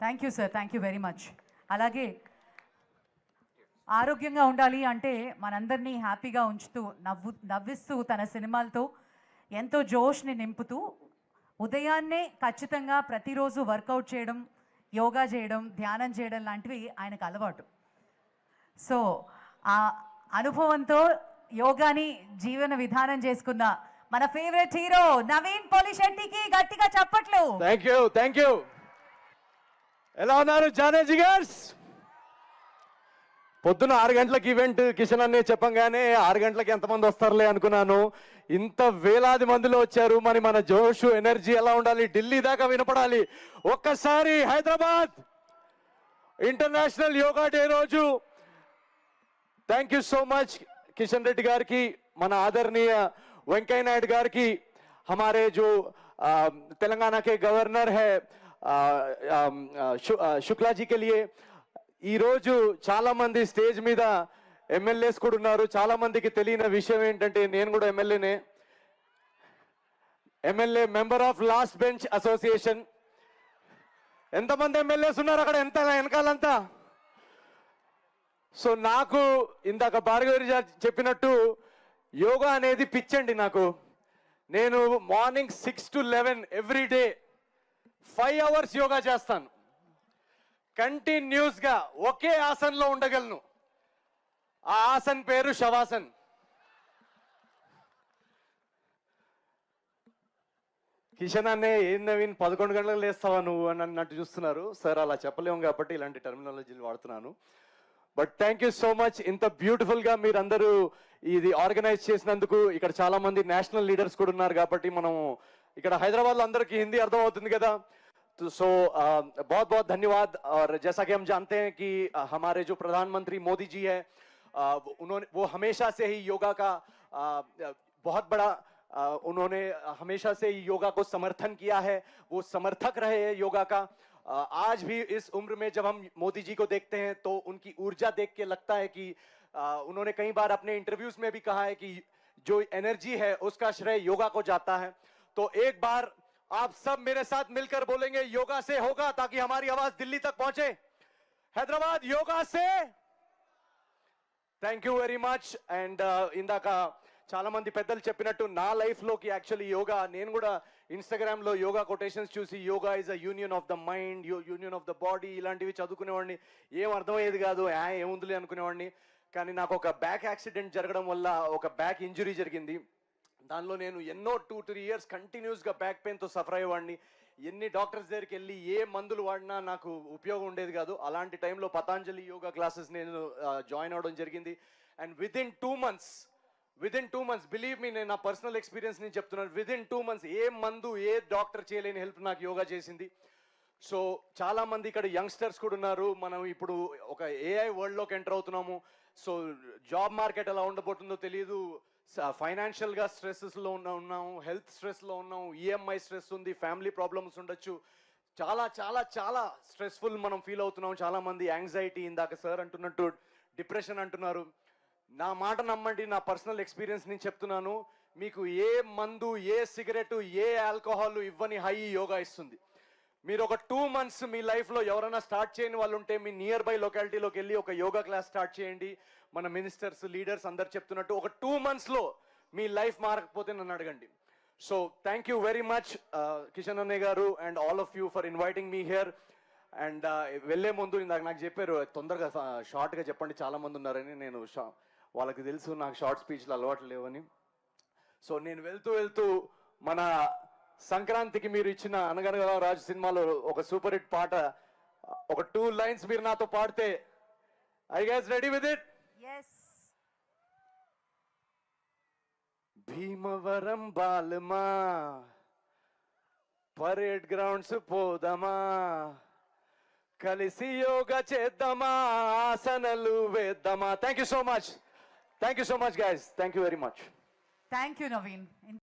Thank you sir, thank you very much. అలాగే ఆరోగ్యంగా ఉండాలి అంటే మనందరినీ హ్యాపీగా ఉంచుతూ నవ్విస్తూ తన సినిమాలతో ఎంతో జోష్ని నింపుతూ ఉదయాన్నే ఖచ్చితంగా ప్రతిరోజు వర్కౌట్ చేయడం, యోగా చేయడం, ధ్యానం చేయడం లాంటివి ఆయనకు అలవాటు. సో ఆ అనుభవంతో యోగాని జీవన విధానం చేసుకున్న మన ఫేవరెట్ హీరో నవీన్ పోలిశెట్టికి గట్టిగా చప్పట్లు. Thank you. ఎలా ఉన్నారు జానే జిగర్స్? పొద్దున 6 గంటలకు ఈవెంట్ కిషన్ అనే చెప్పంగానే 6 గంటలకు ఎంతమంది వస్తారులే అనుకున్నాను. ఇంత వేలాది మందిలో వచ్చారు. మరి మన జోష్ ఎనర్జీ ఎలా ఉండాలి, ఢిల్లీ దాకా వినపడాలి. ఒక్కసారి హైదరాబాద్ ఇంటర్నేషనల్ యోగా డే రోజు thank you so much Kishan Reddy గారికి, మన ఆదరణీయ వెంకయ్య నాయుడు గారికి, हमारे जो तेलंगाना के गवर्नर है शुक्ला जी के लिए ఈ రోజు చాలా మంది స్టేజ్ మీద ఎమ్మెల్యేస్ కూడా ఉన్నారు. చాలా మందికి తెలియని విషయం ఏంటంటే నేను కూడా MLA member of last bench association. ఎంతమంది ఎమ్మెల్యేస్ ఉన్నారు అక్కడ, ఎంత వెనకాలంతా? సో నాకు ఇందాక భార్గవి చెప్పినట్టు యోగా అనేది పిచ్చండి నాకు. నేను morning 6 to 11 every day 5 hours yoga చేస్తాను. కంటిన్యూస్ గా ఒకే ఆసన్లో ఉండగలను. ఆ ఆసన్ పేరు శవాసన్. కిషన్ అనే ఏం నవీన్ 11 గంటలకు లేస్తావా నువ్వు అని అన్నట్టు చూస్తున్నారు. సార్ అలా చెప్పలేము కాబట్టి ఇలాంటి టర్మినాలజీలు వాడుతున్నాను. But thank you so much. ఇంత బ్యూటిఫుల్ గా మీరందరూ ఇది ఆర్గనైజ్ చేసినందుకు. ఇక్కడ చాలా మంది నేషనల్ లీడర్స్ కూడా ఉన్నారు కాబట్టి మనం ఇక్కడ హైదరాబాద్ లో అందరికీ హిందీ అర్థం అవుతుంది కదా. सो बहुत बहुत धन्यवाद. और जैसा कि हम जानते हैं कि हमारे जो प्रधानमंत्री मोदी जी है वो हमेशा से ही योगा का बहुत बड़ा उन्होंने हमेशा से ही योगा को समर्थन किया है. वो समर्थक रहे हैं योगा का. आज भी इस उम्र में जब हम मोदी जी को देखते हैं तो उनकी ऊर्जा देख के लगता है कि उन्होंने कई बार अपने इंटरव्यूज में भी कहा है कि जो एनर्जी है उसका श्रेय योगा को जाता है. तो एक बार आप सब मेरे साथ मिलकर बोलेंगे योगा से होगा, ताकि हमारी आवाज दिल्ली तक पहुंचे. हैदराबाद योगा से. Thank you very much. And ఇందాక చాలా మంది పెద్దలు చెప్పినట్టు నా లైఫ్ లోకి యాక్చువల్లీ యోగా, నేను కూడా ఇన్స్టాగ్రామ్ లో యోగా కొటేషన్స్ చూసి yoga is a union of the mind, union of the body ఇలాంటివి చదువుకునేవాడిని. ఏం అర్థమయ్యేది కాదు, ఏముందిలే అనుకునేవాడిని. కానీ నాకు ఒక బ్యాక్ యాక్సిడెంట్ జరగడం వల్ల ఒక బ్యాక్ ఇంజురీ జరిగింది. దానిలో నేను ఎన్నో 2-3 years కంటిన్యూస్గా బ్యాక్ పెయిన్తో సఫర్ అయ్యేవాడిని. ఎన్ని డాక్టర్స్ దగ్గరికి వెళ్ళి ఏ మందులు వాడినా నాకు ఉపయోగం ఉండేది కాదు. అలాంటి టైంలో పతాంజలి యోగా క్లాసెస్ నేను జాయిన్ అవ్వడం జరిగింది. And within 2 months believe me, నేను నా పర్సనల్ ఎక్స్పీరియన్స్ నేను చెప్తున్నాను, విదిన్ 2 months ఏ మందు ఏ డాక్టర్ చేయలేని హెల్ప్ నాకు యోగా చేసింది. సో చాలా మంది ఇక్కడ యంగ్స్టర్స్ కూడా ఉన్నారు. మనం ఇప్పుడు ఒక ఏఐ వరల్డ్లోకి ఎంటర్ అవుతున్నాము. సో జాబ్ మార్కెట్ ఎలా ఉండబోతుందో తెలియదు. ఫైనాన్షియల్గా స్ట్రెస్లో ఉన్నాము, హెల్త్ స్ట్రెస్లో ఉన్నాము, ఈఎంఐ స్ట్రెస్ ఉంది, ఫ్యామిలీ ప్రాబ్లమ్స్ ఉండొచ్చు. చాలా చాలా చాలా స్ట్రెస్ఫుల్ మనం ఫీల్ అవుతున్నాం. చాలామంది యాంగ్జైటీ, ఇందాక సార్ అంటున్నట్టు డిప్రెషన్ అంటున్నారు. నా మాట నమ్మండి, నా పర్సనల్ ఎక్స్పీరియన్స్ నేను చెప్తున్నాను. మీకు ఏ మందు, ఏ సిగరెట్, ఏ ఆల్కహాల్ ఇవ్వని హై యోగా ఇస్తుంది. మీరు ఒక 2 months మీ లైఫ్లో ఎవరైనా స్టార్ట్ చేయని వాళ్ళు ఉంటే మీ నియర్ బై లొకాలిటీలోకి వెళ్ళి ఒక యోగా క్లాస్ స్టార్ట్ చేయండి. మన మినిస్టర్స్, లీడర్స్ అందరు చెప్తున్నట్టు ఒక 2 monthsలో మీ లైఫ్ మారకపోతే నన్ను అడగండి. So thank you very much Kishan అన్నయ్య గారు and all of you for inviting me here. And వెళ్ళే ముందు ఇందాక నాకు చెప్పారు తొందరగా షార్ట్గా చెప్పండి, చాలామంది ఉన్నారని. నేను వాళ్ళకి తెలుసు నాకు షార్ట్ స్పీచ్లు అలవాటు లేవని. సో నేను వెళ్తూ మన సంక్రాంతికి మీరు ఇచ్చిన అనగనగా రాజు సినిమాలో ఒక సూపర్ హిట్ పాట, ఒక 2 lines మీరు నాతో పాడితే, I guys ready with it? yes. Bhimavaram బాలమా పరేడ్ గ్రౌండ్స్ పోదమా, కలిసి యోగా చేద్దామా, ఆసనలు వేద్దామా. Thank you so much guys. Thank you very much. Thank you Naveen.